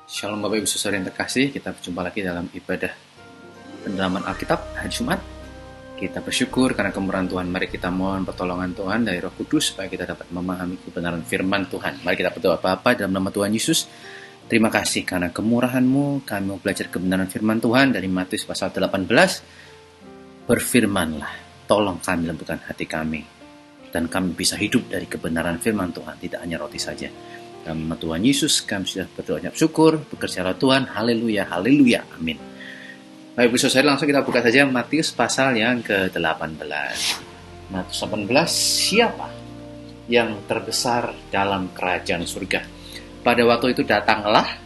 Shalom Bapak Ibu Saudara yang terkasih, kita berjumpa lagi dalam ibadah pendalaman Alkitab hari Jumat. Kita bersyukur karena kemurahan Tuhan. Mari kita mohon pertolongan Tuhan dari Roh Kudus supaya kita dapat memahami kebenaran firman Tuhan. Mari kita berdoa. Bapa, dalam nama Tuhan Yesus, terima kasih karena kemurahan-Mu kami mau belajar kebenaran firman Tuhan dari Matius pasal 18. Berfirmanlah, tolong kami lembutkan hati kami dan kami bisa hidup dari kebenaran firman Tuhan, tidak hanya roti saja. Dalam nama Tuhan Yesus kami sudah berdoa syukur, bekerjalah Tuhan, haleluya, haleluya, amin. Baik Ibu Saudara, langsung kita buka saja Matius pasal yang ke-18. Matius 18, siapa yang terbesar dalam kerajaan surga? Pada waktu itu datanglah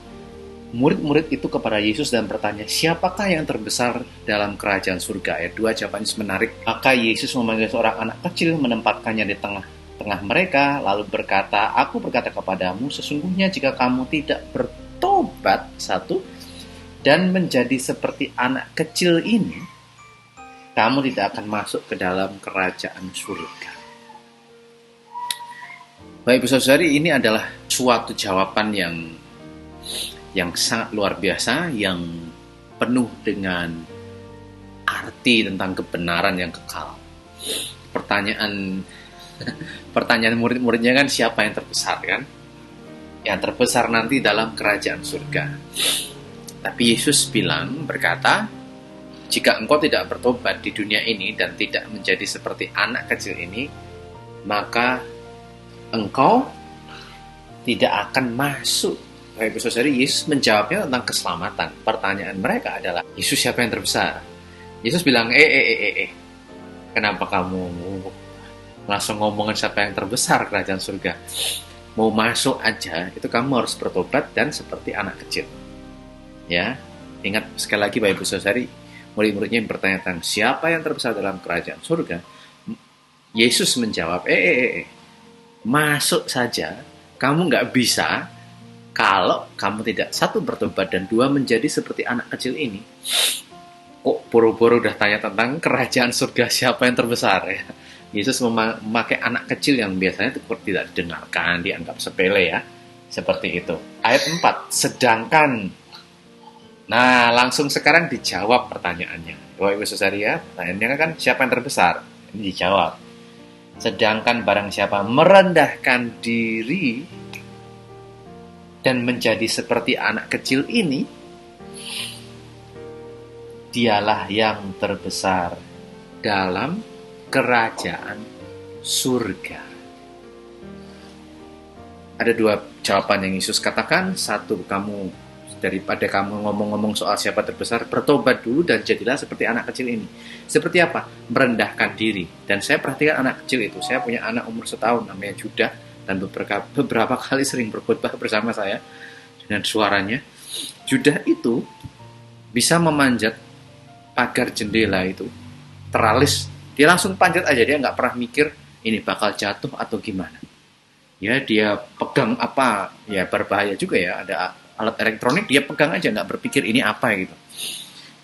murid-murid itu kepada Yesus dan bertanya, siapakah yang terbesar dalam kerajaan surga? Ayat 2, jawaban Yesus menarik. Maka Yesus memanggil seorang anak kecil, menempatkannya di tengah mereka, lalu berkata, aku berkata kepadamu, sesungguhnya jika kamu tidak bertobat dan menjadi seperti anak kecil ini, kamu tidak akan masuk ke dalam kerajaan surga. Baik Ibu Saudari, ini adalah suatu jawaban yang sangat luar biasa, yang penuh dengan arti tentang kebenaran yang kekal. Pertanyaan murid-muridnya kan, siapa yang terbesar kan? Yang terbesar nanti dalam kerajaan surga. Tapi Yesus berkata, jika engkau tidak bertobat di dunia ini dan tidak menjadi seperti anak kecil ini, maka engkau tidak akan masuk. Ibu Saudara, Yesus menjawabnya tentang keselamatan. Pertanyaan mereka adalah, Yesus, siapa yang terbesar? Yesus bilang, kenapa kamu langsung ngomongin siapa yang terbesar kerajaan surga? Mau masuk aja, itu kamu harus bertobat dan seperti anak kecil. Ya, ingat sekali lagi Bapak Ibu Saudari, murid-muridnya yang bertanya tentang siapa yang terbesar dalam kerajaan surga. Yesus menjawab, masuk saja, kamu nggak bisa kalau kamu tidak, satu, bertobat, dan dua, menjadi seperti anak kecil ini. Kok boro-boro udah tanya tentang kerajaan surga siapa yang terbesar ya? Yesus memakai anak kecil yang biasanya tidak didengarkan, dianggap sepele ya, seperti itu. Ayat 4, sedangkan, nah langsung sekarang dijawab pertanyaannya. Bapak Ibu Saudari ya, pertanyaannya kan siapa yang terbesar? Ini dijawab. Sedangkan barang siapa merendahkan diri dan menjadi seperti anak kecil ini, dialah yang terbesar dalam kerajaan surga. Ada dua jawaban yang Yesus katakan. Satu, daripada kamu ngomong-ngomong soal siapa terbesar, bertobat dulu dan jadilah seperti anak kecil ini. Seperti apa? Merendahkan diri. Dan saya perhatikan anak kecil itu. Saya punya anak umur 1 tahun namanya Judah, dan beberapa kali sering berkhotbah bersama saya dengan suaranya. Judah itu bisa memanjat pagar jendela itu, teralis, dia langsung panjat aja, dia nggak pernah mikir ini bakal jatuh atau gimana. Ya, dia pegang apa, ya berbahaya juga ya, ada alat elektronik, dia pegang aja, nggak berpikir ini apa gitu.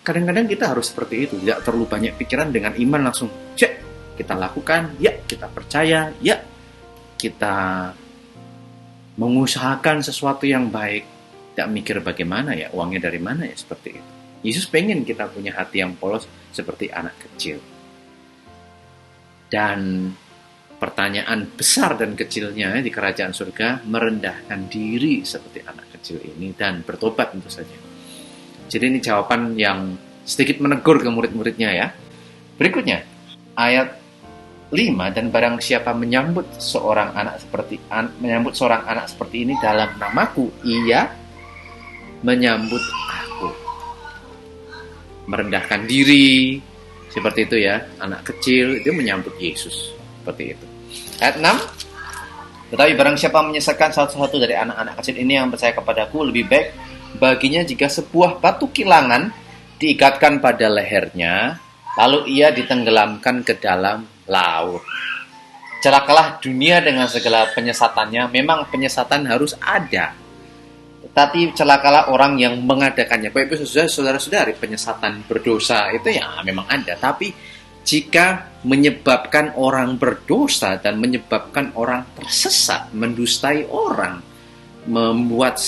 Kadang-kadang kita harus seperti itu, tidak terlalu banyak pikiran, dengan iman langsung cek, kita lakukan, ya kita percaya, ya kita mengusahakan sesuatu yang baik, tidak mikir bagaimana ya, uangnya dari mana ya, seperti itu. Yesus pengen kita punya hati yang polos seperti anak kecil. Dan pertanyaan besar dan kecilnya di kerajaan surga, merendahkan diri seperti anak kecil ini dan bertobat tentu saja. Jadi ini jawaban yang sedikit menegur ke murid-muridnya ya. Berikutnya, ayat 5, dan barang siapa menyambut seorang anak seperti ini dalam namaku, ia menyambut aku. Merendahkan diri, seperti itu ya, anak kecil itu menyambut Yesus, seperti itu. Ayat 6, tetapi barang siapa menyesatkan satu-satu dari anak-anak kecil ini yang percaya kepadaku, lebih baik baginya jika sebuah batu kilangan diikatkan pada lehernya, lalu ia ditenggelamkan ke dalam laut. Celakalah dunia dengan segala penyesatannya. Memang penyesatan harus ada, tetapi celakalah orang yang mengadakannya. Baik saudara-saudari, penyesatan berdosa itu ya memang ada, tapi jika menyebabkan orang berdosa dan menyebabkan orang tersesat, mendustai orang, membuat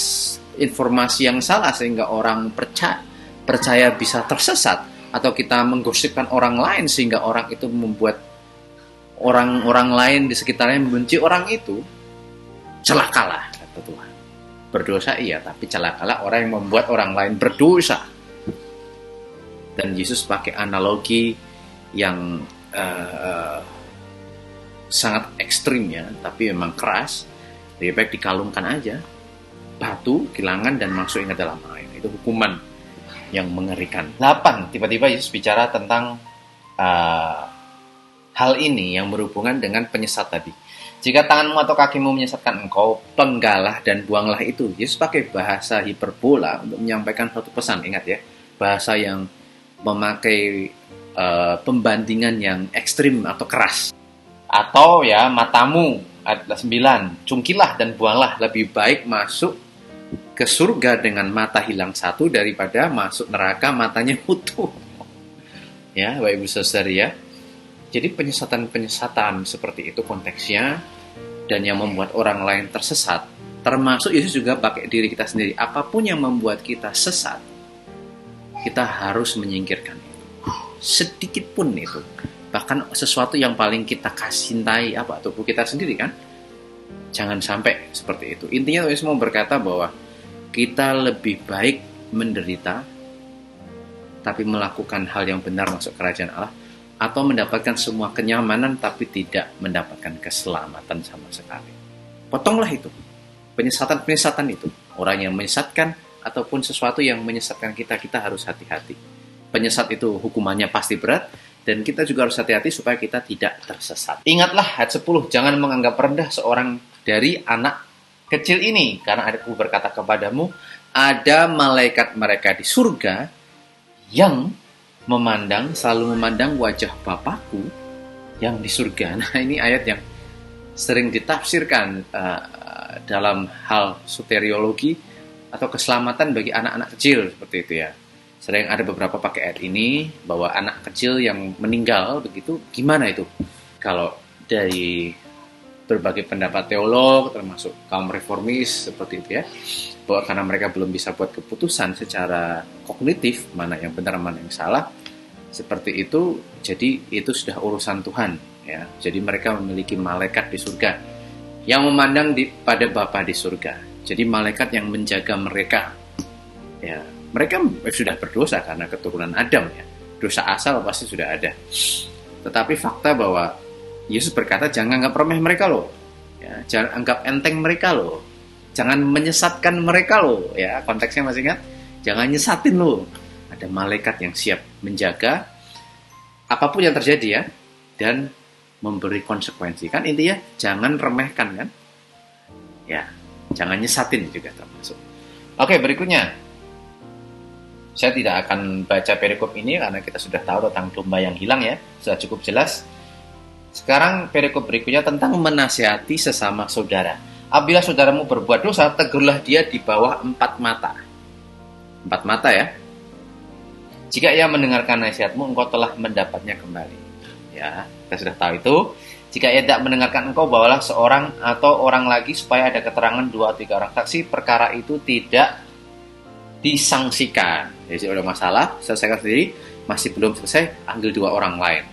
informasi yang salah sehingga orang percaya bisa tersesat, atau kita menggosipkan orang lain sehingga orang itu membuat orang-orang lain di sekitarnya membenci orang itu, celakalah kata Tuhan. Berdosa iya, tapi celakalah orang yang membuat orang lain berdosa. Dan Yesus pakai analogi yang sangat ekstrim ya, tapi memang keras. Lebih baik dikalungkan aja batu, kilangan, dan masukin ke dalam air. Itu hukuman yang mengerikan. 8. Tiba-tiba Yesus bicara tentang hal ini yang berhubungan dengan penyesat tadi. Jika tanganmu atau kakimu menyesatkan engkau, penggalah dan buanglah itu. Yesus pakai bahasa hiperbola untuk menyampaikan suatu pesan. Ingat ya, bahasa yang memakai pembandingan yang ekstrim atau keras. Atau ya, matamu, ayat 9, cungkilah dan buanglah. Lebih baik masuk ke surga dengan mata hilang satu daripada masuk neraka matanya utuh. Ya, Bapak Ibu Saudari ya. Jadi penyesatan-penyesatan seperti itu konteksnya, dan yang membuat orang lain tersesat, termasuk Yesus juga pakai diri kita sendiri. Apapun yang membuat kita sesat, kita harus menyingkirkan itu. Sedikit pun itu. Bahkan sesuatu yang paling kita cintai, tubuh kita sendiri kan? Jangan sampai seperti itu. Intinya Yesus mau berkata bahwa kita lebih baik menderita, tapi melakukan hal yang benar masuk kerajaan Allah, atau mendapatkan semua kenyamanan tapi tidak mendapatkan keselamatan sama sekali. Potonglah itu. Penyesatan-penyesatan itu. Orang yang menyesatkan ataupun sesuatu yang menyesatkan kita harus hati-hati. Penyesat itu hukumannya pasti berat, dan kita juga harus hati-hati supaya kita tidak tersesat. Ingatlah ayat 10, jangan menganggap rendah seorang dari anak kecil ini, karena Aku berkata kepadamu, ada malaikat mereka di surga yang selalu memandang wajah Bapakku yang di surga. Nah, ini ayat yang sering ditafsirkan dalam hal soteriologi atau keselamatan bagi anak-anak kecil seperti itu ya. Sering ada beberapa pakai ayat ini bahwa anak kecil yang meninggal begitu, gimana itu? Kalau dari berbagai pendapat teolog termasuk kaum reformis seperti itu ya, bahwa karena mereka belum bisa buat keputusan secara kognitif mana yang benar mana yang salah seperti itu, jadi itu sudah urusan Tuhan ya. Jadi mereka memiliki malaikat di surga yang memandang pada Bapa di surga. Jadi malaikat yang menjaga mereka ya. Mereka sudah berdosa karena keturunan Adam ya, dosa asal pasti sudah ada. Tetapi fakta bahwa Yesus berkata jangan anggap remeh mereka loh ya, jangan anggap enteng mereka loh, jangan menyesatkan mereka loh ya. Konteksnya masih ingat, jangan nyesatin loh. Ada malaikat yang siap menjaga apapun yang terjadi ya, dan memberi konsekuensi. Kan intinya jangan remehkan kan ya, jangan nyesatin juga termasuk. Oke, berikutnya saya tidak akan baca perikop ini karena kita sudah tahu tentang domba yang hilang ya, sudah cukup jelas. Sekarang perikop berikutnya tentang menasihati sesama saudara. Apabila saudaramu berbuat dosa, tegurlah dia di bawah 4 mata. 4 mata ya. Jika ia mendengarkan nasihatmu, engkau telah mendapatnya kembali. Ya, kita sudah tahu itu. Jika ia tidak mendengarkan engkau, bawalah seorang atau orang lagi supaya ada keterangan 2 atau 3 orang saksi. Perkara itu tidak disangsikan. Jadi ada masalah, selesaikan sendiri. Masih belum selesai, ambil 2 orang lain.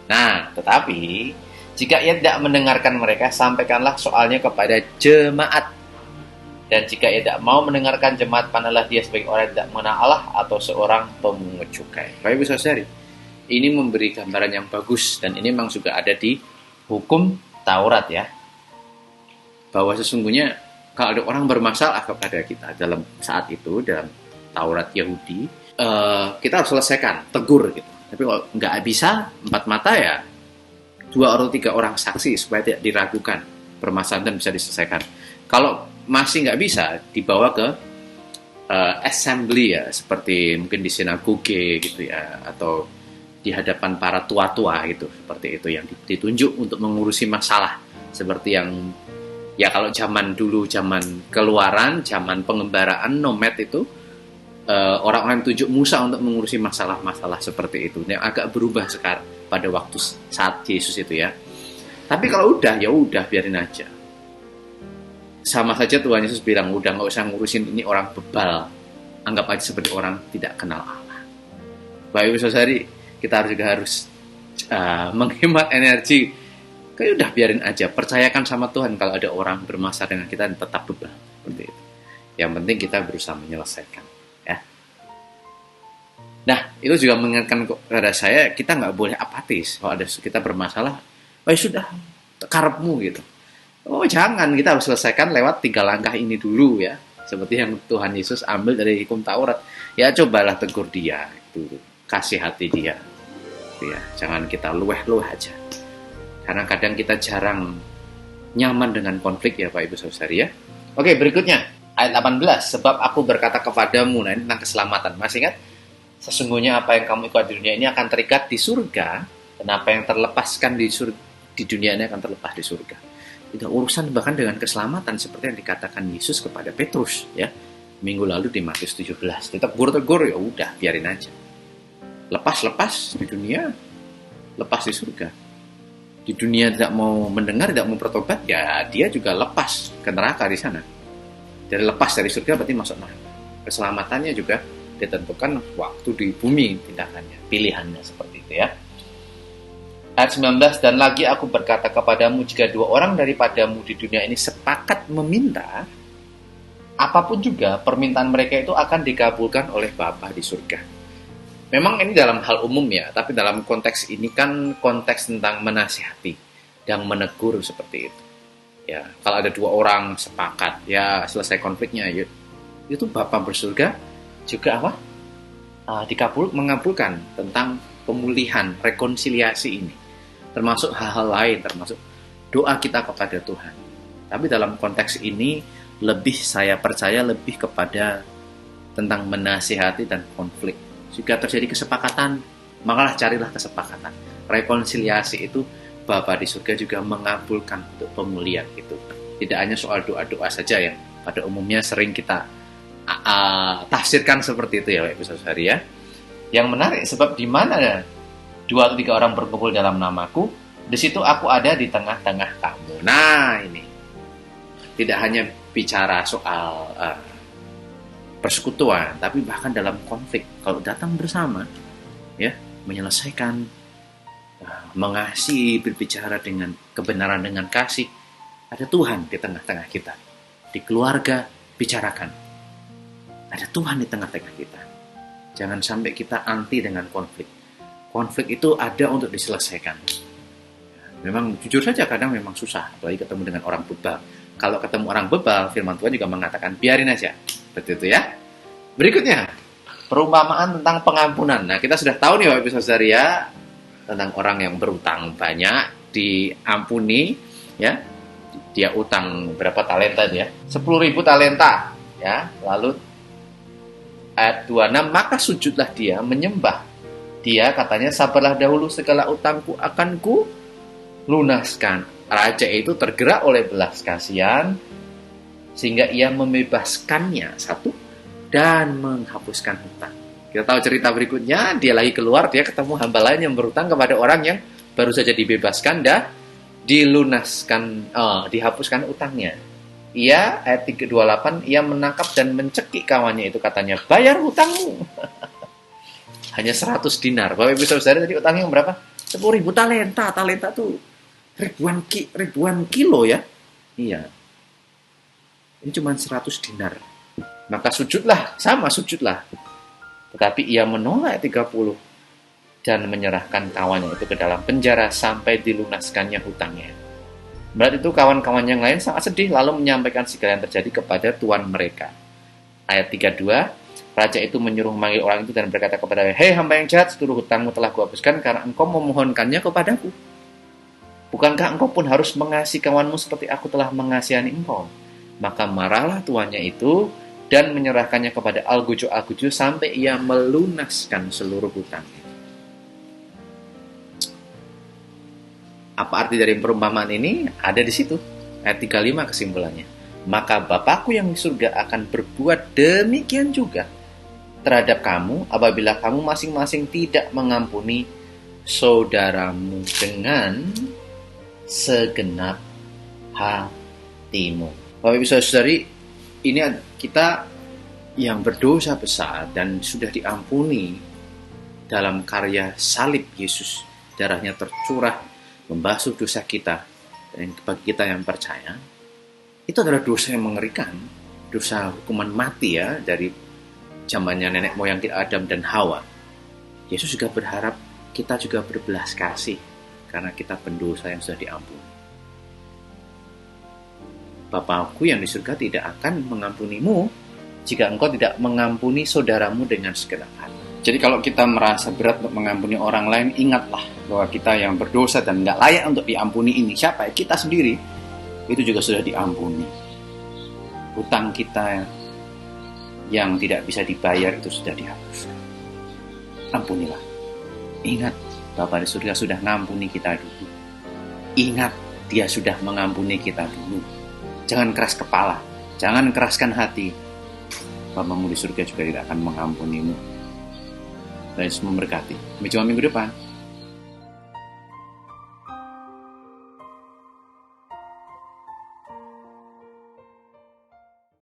Nah, tetapi jika ia tidak mendengarkan mereka, sampaikanlah soalnya kepada jemaat. Dan jika ia tidak mau mendengarkan jemaat, pandanglah dia sebagai orang yang tidak mengenal Allah atau seorang pemungut cukai. Bapak Ibu Saudari, ini memberi gambaran yang bagus, dan ini memang juga ada di hukum Taurat ya. Bahwa sesungguhnya kalau ada orang bermasalah kepada kita dalam saat itu, dalam Taurat Yahudi, kita harus selesaikan, tegur gitu. Tapi kalau nggak bisa 4 mata ya 2 atau 3 orang saksi supaya tidak diragukan, permasalahan dan bisa diselesaikan. Kalau masih nggak bisa, dibawa ke assembly ya, seperti mungkin di sinagoge gitu ya, atau di hadapan para tua-tua gitu, seperti itu yang ditunjuk untuk mengurusi masalah. Seperti yang ya kalau zaman dulu, zaman keluaran, zaman pengembaraan nomad itu, orang-orang tunjuk Musa untuk mengurusi masalah-masalah seperti itu, yang agak berubah sekarang pada waktu saat Yesus itu ya. Tapi kalau udah ya udah, biarin aja. sama saja Tuhan Yesus bilang, udah nggak usah ngurusin ini orang bebal, anggap aja seperti orang tidak kenal Allah. Bapak Ibu Saudari, kita juga harus menghemat energi. Kayak udah biarin aja, percayakan sama Tuhan kalau ada orang bermasalah dengan kita dan tetap bebal seperti itu. Yang penting kita berusaha menyelesaikan, ya. Nah, itu juga mengingatkan kepada saya, kita nggak boleh apatis kalau ada kita bermasalah. Oh sudah, karepmu gitu. Oh jangan, kita harus selesaikan lewat 3 langkah ini dulu ya. Seperti yang Tuhan Yesus ambil dari hukum Taurat. Ya cobalah tegur dia, itu kasih hati dia. Ya, jangan kita luweh-luweh aja. Karena kadang kita jarang nyaman dengan konflik ya Pak Ibu Saudari ya. Oke, berikutnya ayat 18. Sebab aku berkata kepadamu, nah ini tentang keselamatan. Masih ingat? Sesungguhnya apa yang kamu ikut di dunia ini akan terikat di surga, dan apa yang terlepaskan di dunia ini akan terlepas di surga. Itu urusan bahkan dengan keselamatan seperti yang dikatakan Yesus kepada Petrus ya. Minggu lalu di Matius 17. Tegur ya udah, biarin aja. Lepas di dunia, lepas di surga. Di dunia tidak mau mendengar, tidak mau bertobat, ya dia juga lepas ke neraka di sana. Jadi lepas dari surga berarti masuk neraka. Keselamatannya juga ditentukan waktu di bumi tindakannya, pilihannya seperti itu ya. Ayat 19, dan lagi aku berkata kepadamu, jika 2 orang daripadamu di dunia ini sepakat meminta, apapun juga permintaan mereka itu akan dikabulkan oleh Bapa di surga. Memang ini dalam hal umum ya, tapi dalam konteks ini kan konteks tentang menasihati dan menegur seperti itu. Ya, kalau ada 2 orang sepakat, ya selesai konfliknya, itu Bapa bersurga juga apa? Mengabulkan tentang pemulihan, rekonsiliasi ini. Termasuk hal-hal lain, termasuk doa kita kepada Tuhan. Tapi dalam konteks ini, saya percaya lebih kepada tentang menasihati dan konflik. Jika terjadi kesepakatan, makalah carilah kesepakatan. Rekonsiliasi itu Bapa di surga juga mengabulkan untuk pemulihan itu. Tidak hanya soal doa-doa saja ya. Pada umumnya sering kita tafsirkan seperti itu ya Bapak Ibu Saudari ya. Yang menarik sebab di mana 2 atau 3 orang berkumpul dalam namaku, di situ aku ada di tengah-tengah kamu. Nah ini tidak hanya bicara soal persekutuan, tapi bahkan dalam konflik, kalau datang bersama, ya menyelesaikan, mengasihi, berbicara dengan kebenaran dengan kasih, ada Tuhan di tengah-tengah kita. Di keluarga bicarakan, ada Tuhan di tengah-tengah kita. Jangan sampai kita anti dengan konflik. Konflik itu ada untuk diselesaikan. Memang jujur saja kadang memang susah, apalagi ketemu dengan orang bebal. Kalau ketemu orang bebal, firman Tuhan juga mengatakan biarin aja. Betul itu ya. Berikutnya, perumpamaan tentang pengampunan. Nah, kita sudah tahu nih Bapak Ibu Saudari ya, tentang orang yang berutang banyak diampuni ya. Dia utang berapa talenta dia? 10.000 talenta ya. Lalu ayat 26, maka sujudlah dia menyembah. Dia katanya, sabarlah dahulu, segala utangku akan ku lunaskan. Raja itu tergerak oleh belas kasihan sehingga ia membebaskannya dan menghapuskan hutang. Kita tahu cerita berikutnya, dia lagi keluar, dia ketemu hamba lain yang berhutang kepada orang yang baru saja dibebaskan dan dilunaskan, dihapuskan utangnya. Ia ayat 28, ia menangkap dan mencekik kawannya itu, katanya, bayar hutangmu. Hanya 100 dinar. Bapak Ibu Saudara tadi utangnya berapa? 10.000 talenta. Talenta tuh ribuan kilo ya. Iya. Ini cuma 100 dinar. Maka sujudlah, tetapi ia menolak 30 dan menyerahkan kawannya itu ke dalam penjara sampai dilunaskannya hutangnya. Berarti itu kawan-kawan yang lain sangat sedih lalu menyampaikan segala yang terjadi kepada tuan mereka. Ayat 32, raja itu menyuruh memanggil orang itu dan berkata kepadanya, hei hamba yang jahat, seluruh hutangmu telah kuhapuskan karena engkau memohonkannya kepadaku. Bukankah engkau pun harus mengasihi kawanmu seperti aku telah mengasihani engkau? Maka marahlah tuannya itu dan menyerahkannya kepada Al-Guju sampai ia melunaskan seluruh hutangnya. Apa arti dari perumpamaan ini? Ada di situ. Ayat 35 kesimpulannya. Maka Bapakku yang di surga akan berbuat demikian juga terhadap kamu apabila kamu masing-masing tidak mengampuni saudaramu dengan segenap hatimu. Bapak Ibu Saudari, ini kita yang berdosa besar dan sudah diampuni dalam karya salib Yesus. Darahnya tercurah membasuh dosa kita, dan bagi kita yang percaya itu adalah dosa yang mengerikan, dosa hukuman mati ya, dari zamannya nenek moyang kita Adam dan Hawa. Yesus juga berharap kita juga berbelas kasih karena kita pendosa yang sudah diampuni. Bapakku yang di surga tidak akan mengampunimu jika engkau tidak mengampuni saudaramu dengan segenap hati. Jadi kalau kita merasa berat untuk mengampuni orang lain, ingatlah bahwa kita yang berdosa dan nggak layak untuk diampuni ini, siapa? Kita sendiri. Itu juga sudah diampuni. Hutang kita yang tidak bisa dibayar itu sudah dihapuskan. Ampunilah. Ingat, Bapa di surga sudah mengampuni kita dulu. Ingat, Dia sudah mengampuni kita dulu. Jangan keras kepala, jangan keraskan hati. Bapamu di surga juga tidak akan mengampunimu. Dan Yesus memberkati. Sampai jumpa minggu depan.